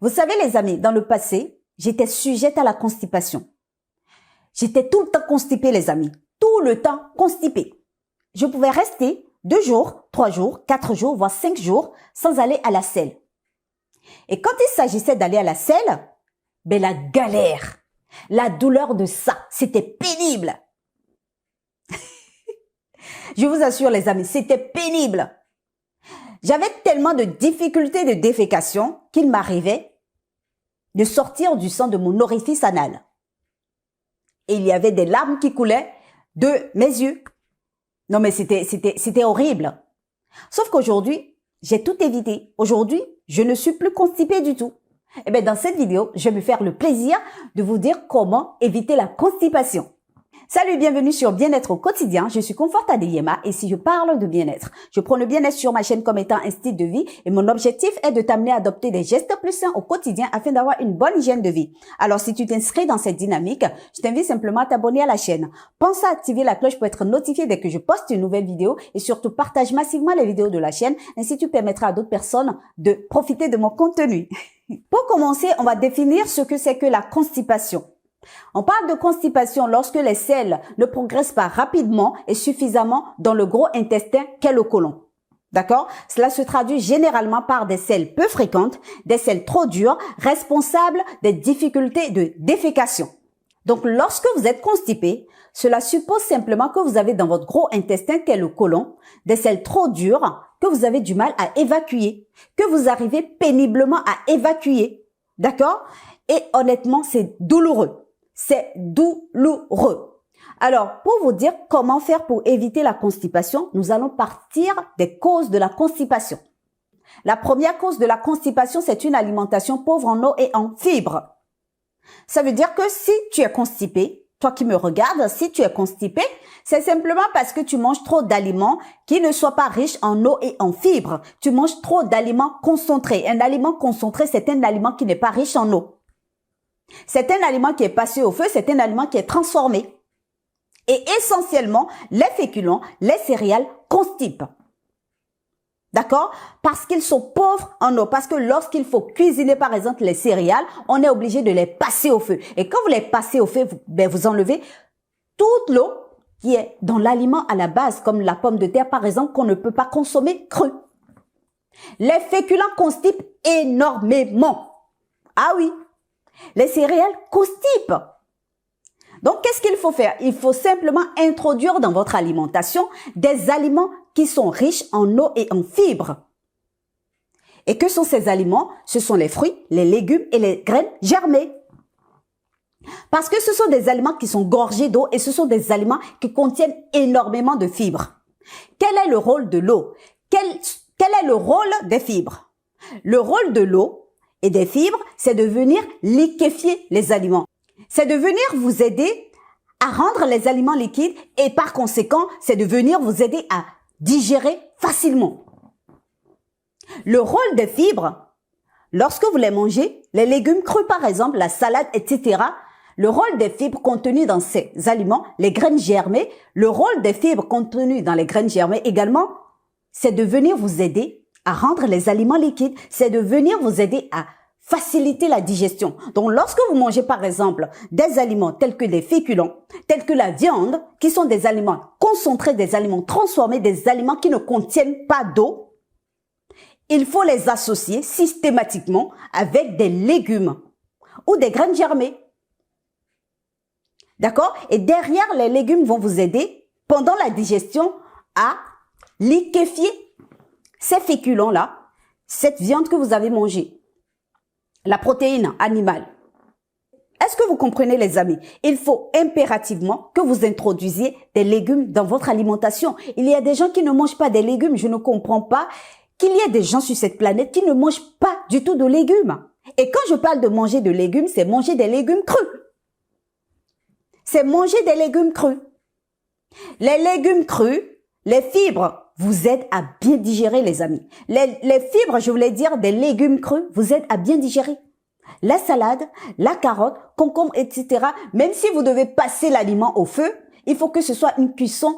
Vous savez les amis, dans le passé, j'étais sujette à la constipation. J'étais tout le temps constipée les amis, tout le temps constipée. Je pouvais rester 2 jours, 3 jours, 4 jours, voire 5 jours sans aller à la selle. Et quand il s'agissait d'aller à la selle, ben la galère, la douleur de ça, c'était pénible. Je vous assure les amis, c'était pénible. J'avais tellement de difficultés de défécation qu'il m'arrivait de sortir du sang de mon orifice anal. Et il y avait des larmes qui coulaient de mes yeux. Non mais c'était horrible. Sauf qu'aujourd'hui, j'ai tout évité. Aujourd'hui, je ne suis plus constipée du tout. Et bien dans cette vidéo, je vais me faire le plaisir de vous dire comment éviter la constipation. Salut, bienvenue sur Bien-être au quotidien. Je suis Comfort Adeyema et si je parle de bien-être, je prends le bien-être sur ma chaîne comme étant un style de vie et mon objectif est de t'amener à adopter des gestes plus sains au quotidien afin d'avoir une bonne hygiène de vie. Alors si tu t'inscris dans cette dynamique, je t'invite simplement à t'abonner à la chaîne. Pense à activer la cloche pour être notifié dès que je poste une nouvelle vidéo et surtout partage massivement les vidéos de la chaîne, ainsi tu permettras à d'autres personnes de profiter de mon contenu. Pour commencer, on va définir ce que c'est que la constipation. On parle de constipation lorsque les selles ne progressent pas rapidement et suffisamment dans le gros intestin qu'est le côlon. D'accord? Cela se traduit généralement par des selles peu fréquentes, des selles trop dures, responsables des difficultés de défécation. Donc, lorsque vous êtes constipé, cela suppose simplement que vous avez dans votre gros intestin qu'est le côlon, des selles trop dures que vous avez du mal à évacuer, que vous arrivez péniblement à évacuer. D'accord? Et honnêtement, c'est douloureux. C'est douloureux. Alors, pour vous dire comment faire pour éviter la constipation, nous allons partir des causes de la constipation. La première cause de la constipation, c'est une alimentation pauvre en eau et en fibres. Ça veut dire que si tu es constipé, toi qui me regardes, si tu es constipé, c'est simplement parce que tu manges trop d'aliments qui ne soient pas riches en eau et en fibres. Tu manges trop d'aliments concentrés. Un aliment concentré, c'est un aliment qui n'est pas riche en eau. C'est un aliment qui est passé au feu, c'est un aliment qui est transformé. Et essentiellement, les féculents, les céréales constipent. D'accord? Parce qu'ils sont pauvres en eau. Parce que lorsqu'il faut cuisiner, par exemple, les céréales, on est obligé de les passer au feu. Et quand vous les passez au feu, vous enlevez toute l'eau qui est dans l'aliment à la base, comme la pomme de terre, par exemple, qu'on ne peut pas consommer crue. Les féculents constipent énormément. Ah oui. Les céréales constipent. Donc, qu'est-ce qu'il faut faire? Il faut simplement introduire dans votre alimentation des aliments qui sont riches en eau et en fibres. Et que sont ces aliments? Ce sont les fruits, les légumes et les graines germées. Parce que ce sont des aliments qui sont gorgés d'eau et ce sont des aliments qui contiennent énormément de fibres. Quel est le rôle de l'eau? Quel est le rôle des fibres? Le rôle de l'eau et des fibres, c'est de venir liquéfier les aliments. C'est de venir vous aider à rendre les aliments liquides et par conséquent, c'est de venir vous aider à digérer facilement. Le rôle des fibres, lorsque vous les mangez, les légumes crus par exemple, la salade, etc., le rôle des fibres contenues dans ces aliments, les graines germées, le rôle des fibres contenues dans les graines germées également, c'est de venir vous aider à rendre les aliments liquides, c'est de venir vous aider à faciliter la digestion. Donc, lorsque vous mangez, par exemple, des aliments tels que les féculents, tels que la viande, qui sont des aliments concentrés, des aliments transformés, des aliments qui ne contiennent pas d'eau, il faut les associer systématiquement avec des légumes ou des graines germées. D'accord? Et derrière, les légumes vont vous aider, pendant la digestion, à liquéfier ces féculents-là, cette viande que vous avez mangée, la protéine animale. Est-ce que vous comprenez les amis? Il faut impérativement que vous introduisiez des légumes dans votre alimentation. Il y a des gens qui ne mangent pas des légumes. Je ne comprends pas qu'il y ait des gens sur cette planète qui ne mangent pas du tout de légumes. Et quand je parle de manger de légumes, c'est manger des légumes crus. C'est manger des légumes crus. Les légumes crus, les fibres, vous aide à bien digérer, les amis. Les fibres, je voulais dire, des légumes crus, vous aident à bien digérer. La salade, la carotte, concombre, etc. Même si vous devez passer l'aliment au feu, il faut que ce soit une cuisson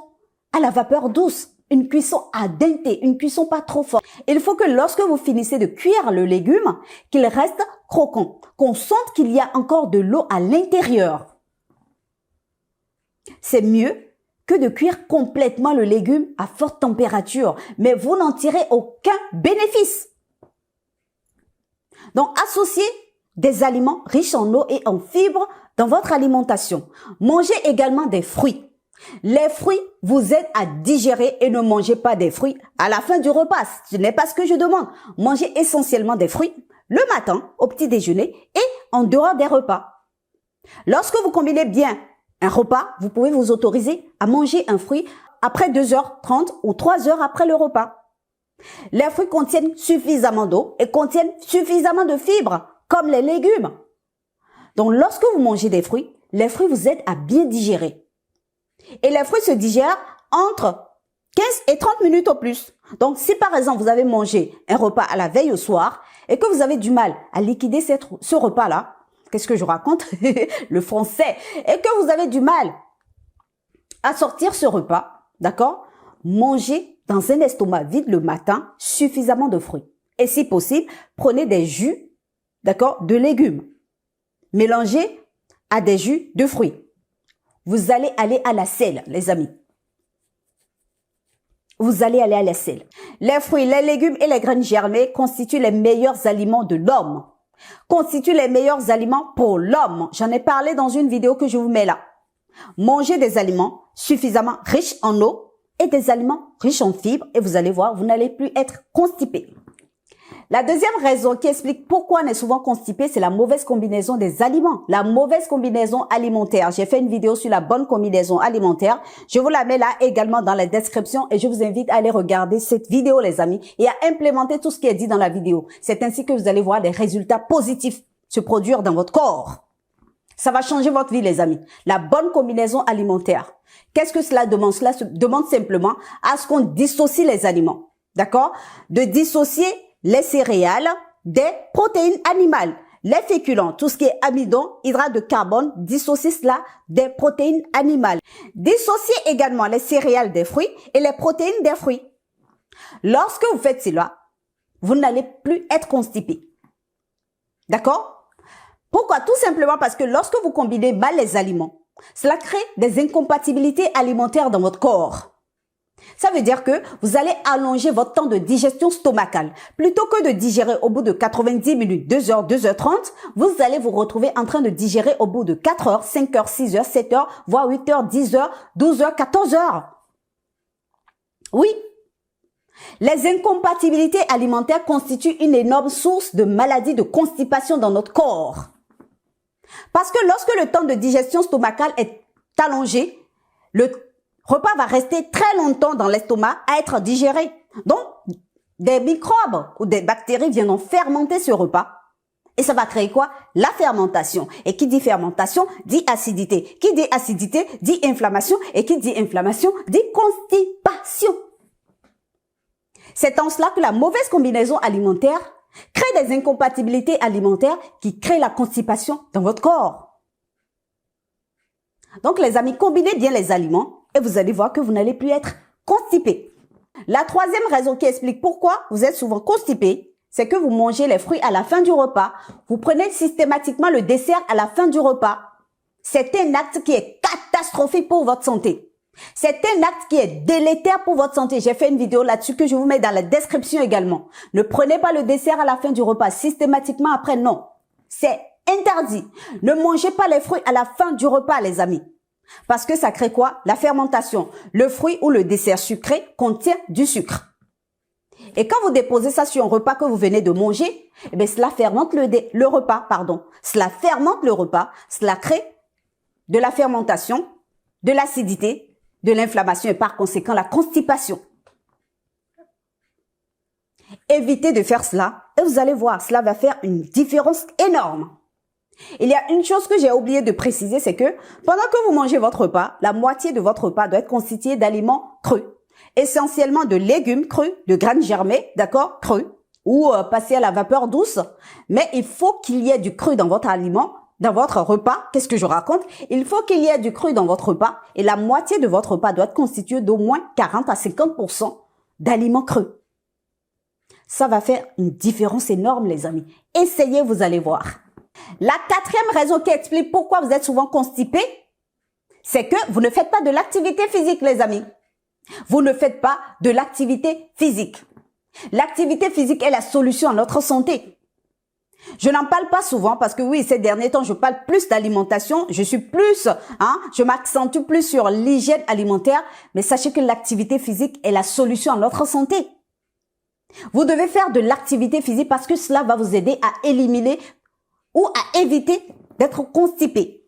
à la vapeur douce, une cuisson al dente, une cuisson pas trop forte. Il faut que lorsque vous finissez de cuire le légume, qu'il reste croquant, qu'on sente qu'il y a encore de l'eau à l'intérieur. C'est mieux que de cuire complètement le légume à forte température, mais vous n'en tirez aucun bénéfice. Donc, associez des aliments riches en eau et en fibres dans votre alimentation. Mangez également des fruits. Les fruits vous aident à digérer et ne mangez pas des fruits à la fin du repas. Ce n'est pas ce que je demande. Mangez essentiellement des fruits le matin, au petit déjeuner et en dehors des repas. Lorsque vous combinez bien un repas, vous pouvez vous autoriser à manger un fruit après 2h30 ou 3 heures après le repas. Les fruits contiennent suffisamment d'eau et contiennent suffisamment de fibres, comme les légumes. Donc, lorsque vous mangez des fruits, les fruits vous aident à bien digérer. Et les fruits se digèrent entre 15 et 30 minutes au plus. Donc, si par exemple, vous avez mangé un repas à la veille au soir et que vous avez du mal à liquider ce repas-là, qu'est-ce que je raconte? Le français. Et que vous avez du mal à sortir ce repas, d'accord? Mangez dans un estomac vide le matin suffisamment de fruits. Et si possible, prenez des jus, d'accord, de légumes. Mélangez à des jus de fruits. Vous allez aller à la selle, les amis. Vous allez aller à la selle. Les fruits, les légumes et les graines germées constituent les meilleurs aliments de l'homme. Constituent les meilleurs aliments pour l'homme. J'en ai parlé dans une vidéo que je vous mets là. Mangez des aliments suffisamment riches en eau et des aliments riches en fibres et vous allez voir, vous n'allez plus être constipé. La deuxième raison qui explique pourquoi on est souvent constipé, c'est la mauvaise combinaison des aliments. La mauvaise combinaison alimentaire. J'ai fait une vidéo sur la bonne combinaison alimentaire. Je vous la mets là également dans la description et je vous invite à aller regarder cette vidéo, les amis, et à implémenter tout ce qui est dit dans la vidéo. C'est ainsi que vous allez voir des résultats positifs se produire dans votre corps. Ça va changer votre vie, les amis. La bonne combinaison alimentaire. Qu'est-ce que cela demande? Cela demande simplement à ce qu'on dissocie les aliments. D'accord? De dissocier les céréales des protéines animales. Les féculents, tout ce qui est amidon, hydrate de carbone, dissocier cela des protéines animales. Dissocier également les céréales des fruits et les protéines des fruits. Lorsque vous faites cela, vous n'allez plus être constipé. D'accord? Pourquoi? Tout simplement parce que lorsque vous combinez mal les aliments, cela crée des incompatibilités alimentaires dans votre corps. Ça veut dire que vous allez allonger votre temps de digestion stomacale. Plutôt que de digérer au bout de 90 minutes, 2h, 2h30, vous allez vous retrouver en train de digérer au bout de 4 heures, 5 heures, 6 heures, 7 heures, voire 8 heures, 10 heures, 12 heures, 14 heures. Oui. Les incompatibilités alimentaires constituent une énorme source de maladies de constipation dans notre corps. Parce que lorsque le temps de digestion stomacale est allongé, le repas va rester très longtemps dans l'estomac à être digéré. Donc, des microbes ou des bactéries viendront fermenter ce repas. Et ça va créer quoi? La fermentation. Et qui dit fermentation, dit acidité. Qui dit acidité, dit inflammation. Et qui dit inflammation, dit constipation. C'est en cela que la mauvaise combinaison alimentaire crée des incompatibilités alimentaires qui créent la constipation dans votre corps. Donc, les amis, combinez bien les aliments et vous allez voir que vous n'allez plus être constipé. La troisième raison qui explique pourquoi vous êtes souvent constipé, c'est que vous mangez les fruits à la fin du repas. Vous prenez systématiquement le dessert à la fin du repas. C'est un acte qui est catastrophique pour votre santé. C'est un acte qui est délétère pour votre santé. J'ai fait une vidéo là-dessus que je vous mets dans la description également. Ne prenez pas le dessert à la fin du repas systématiquement après, non. C'est interdit. Ne mangez pas les fruits à la fin du repas, les amis. Parce que ça crée quoi? La fermentation. Le fruit ou le dessert sucré contient du sucre. Et quand vous déposez ça sur un repas que vous venez de manger, eh bien, cela fermente le repas, pardon. Cela fermente le repas. Cela crée de la fermentation, de l'acidité, de l'inflammation et par conséquent la constipation. Évitez de faire cela et vous allez voir, cela va faire une différence énorme. Il y a une chose que j'ai oublié de préciser, c'est que pendant que vous mangez votre repas, la moitié de votre repas doit être constituée d'aliments crus. Essentiellement de légumes crus, de graines germées, d'accord, crus, ou passés à la vapeur douce. Mais il faut qu'il y ait du cru dans votre aliment dans votre repas. Qu'est-ce que je raconte? Il faut qu'il y ait du cru dans votre repas et la moitié de votre repas doit être constitué d'au moins 40 à 50% d'aliments crus. Ça va faire une différence énorme, les amis. Essayez, vous allez voir. La quatrième raison qui explique pourquoi vous êtes souvent constipé, c'est que vous ne faites pas de l'activité physique, les amis. Vous ne faites pas de l'activité physique. L'activité physique est la solution à notre santé. Je n'en parle pas souvent parce que oui, ces derniers temps, je parle plus d'alimentation. Je suis plus, je m'accentue plus sur l'hygiène alimentaire. Mais sachez que l'activité physique est la solution à notre santé. Vous devez faire de l'activité physique parce que cela va vous aider à éliminer ou à éviter d'être constipé.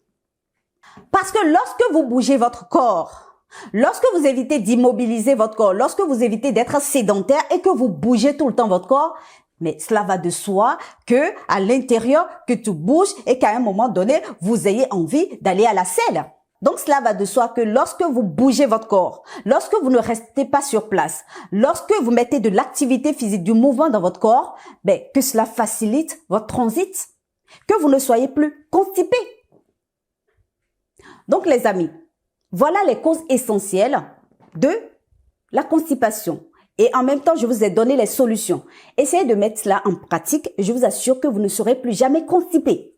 Parce que lorsque vous bougez votre corps, lorsque vous évitez d'immobiliser votre corps, lorsque vous évitez d'être sédentaire et que vous bougez tout le temps votre corps, mais cela va de soi que à l'intérieur, que tout bouge et qu'à un moment donné, vous ayez envie d'aller à la selle. Donc, cela va de soi que lorsque vous bougez votre corps, lorsque vous ne restez pas sur place, lorsque vous mettez de l'activité physique, du mouvement dans votre corps, que cela facilite votre transit, que vous ne soyez plus constipé. Donc, les amis, voilà les causes essentielles de la constipation. Et en même temps, je vous ai donné les solutions. Essayez de mettre cela en pratique et je vous assure que vous ne serez plus jamais constipé.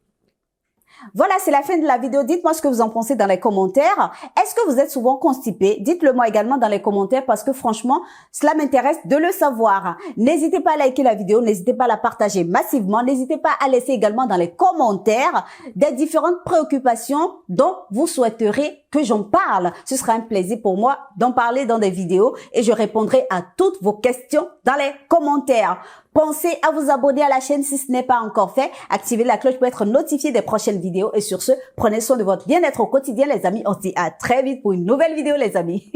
Voilà, c'est la fin de la vidéo. Dites-moi ce que vous en pensez dans les commentaires. Est-ce que vous êtes souvent constipé? Dites-le moi également dans les commentaires parce que franchement, cela m'intéresse de le savoir. N'hésitez pas à liker la vidéo, n'hésitez pas à la partager massivement. N'hésitez pas à laisser également dans les commentaires des différentes préoccupations dont vous souhaiterez que j'en parle. Ce sera un plaisir pour moi d'en parler dans des vidéos et je répondrai à toutes vos questions dans les commentaires. Pensez à vous abonner à la chaîne si ce n'est pas encore fait. Activez la cloche pour être notifié des prochaines vidéos. Et sur ce, prenez soin de votre bien-être au quotidien, les amis. On se dit à très vite pour une nouvelle vidéo, les amis.